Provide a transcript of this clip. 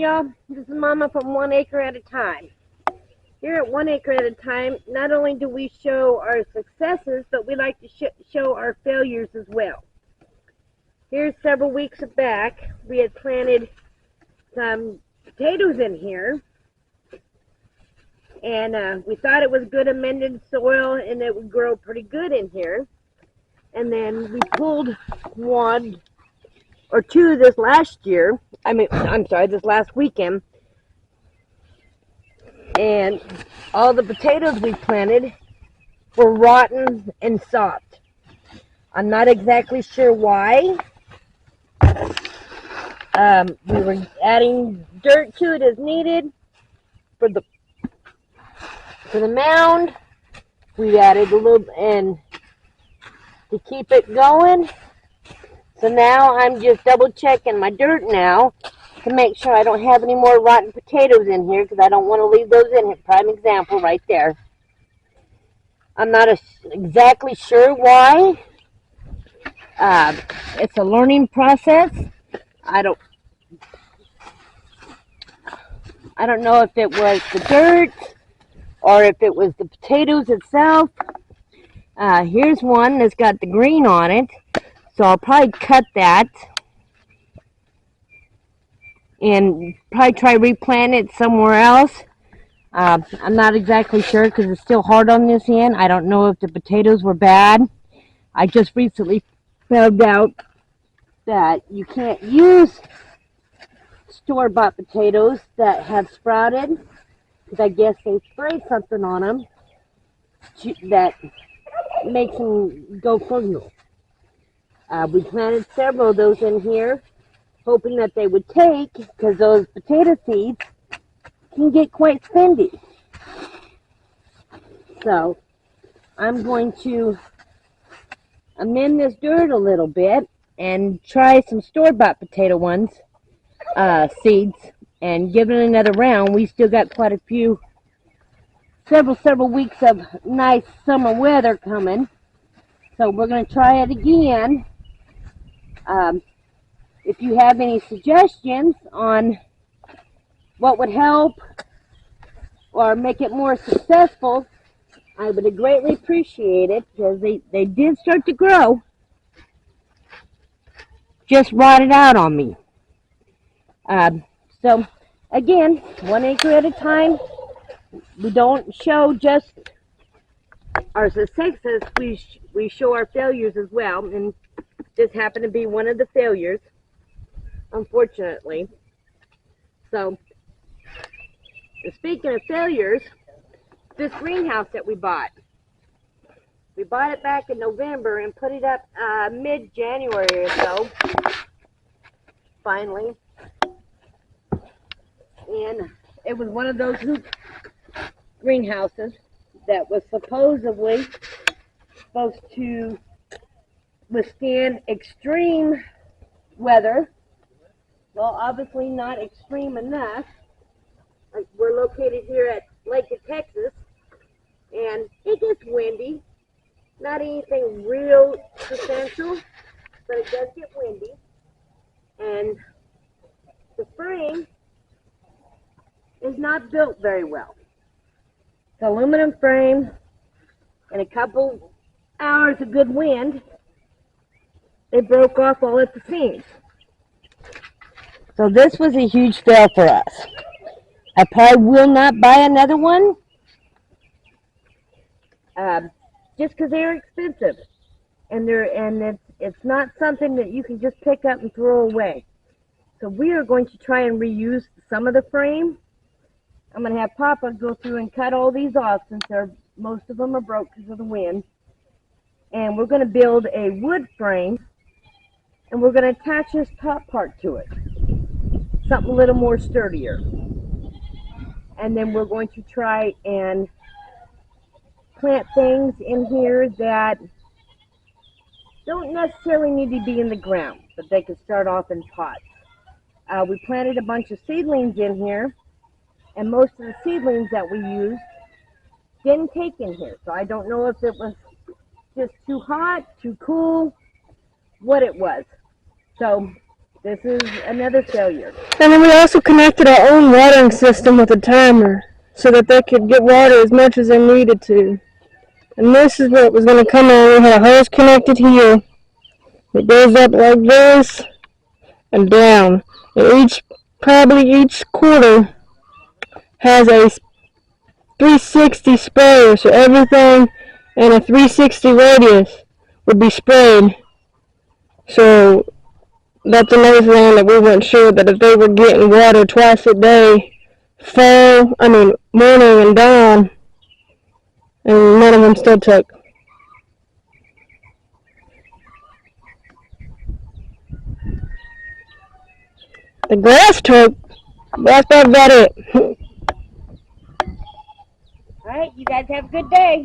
y'all? This is Mama from 1 Acre at a Time. Here at 1 Acre at a Time, not only do we show our successes, but we like to show our failures as well. Here several weeks back, we had planted some potatoes in here, and we thought it was good amended soil and it would grow pretty good in here. And then we pulled one or two this last weekend, and all the potatoes we planted were rotten and soft. I'm not exactly sure why. We were adding dirt to it as needed for the mound. We added a little, and to keep it going. So now I'm just double checking my dirt now to make sure I don't have any more rotten potatoes in here, because I don't want to leave those in here. Prime example right there. I'm not exactly sure why. It's a learning process. I don't know if it was the dirt or if it was the potatoes itself. Here's one that's got the green on it, so I'll probably cut that and probably try replant it somewhere else. I'm not exactly sure because it's still hard on this end. I don't know if the potatoes were bad. I just recently found out that you can't use store-bought potatoes that have sprouted, because I guess they spray something on them that makes them go fungal. We planted several of those in here, hoping that they would take, because those potato seeds can get quite spendy. So I'm going to amend this dirt a little bit and try some store-bought potato ones, seeds, and give it another round. We still got quite a few, several weeks of nice summer weather coming, so we're going to try it again. If you have any suggestions on what would help or make it more successful, I would greatly appreciate it, because they did start to grow. Just rotted out on me. So again, 1 acre at a time. We don't show just our successes, we show our failures as well, and this happened to be one of the failures, unfortunately. So speaking of failures, this greenhouse that we bought it back in November and put it up mid-January or so, finally. And it was one of those hoop greenhouses that was supposedly supposed to withstand extreme weather. Well, obviously not extreme enough. We're located here at Lake of Texas, and it gets windy. Not anything real substantial, but it does get windy. And the frame is not built very well. It's an aluminum frame, and a couple hours of good wind, they broke off all at the seams. So this was a huge fail for us. I probably will not buy another one, just because they're expensive, and it's not something that you can just pick up and throw away. So we are going to try and reuse some of the frame. I'm going to have Papa go through and cut all these off, since most of them are broke because of the wind. And we're going to build a wood frame, and we're going to attach this top part to it, something a little more sturdier. And then we're going to try and plant things in here that don't necessarily need to be in the ground, but they can start off in pots. We planted a bunch of seedlings in here, and most of the seedlings that we used didn't take in here. So I don't know if it was just too hot, too cool, what it was. So This is another failure. And then we also connected our own watering system with a timer so that they could get water as much as they needed to. And this is what was going to come in. We had a hose connected here. It goes up like this and down. And probably each quarter has a 360 sprayer, so everything in a 360 radius would be sprayed. So that's another thing that we weren't sure, that if they were getting water twice a day, morning and dawn, and none of them still took. The grass took, but that's about it. All right, you guys have a good day.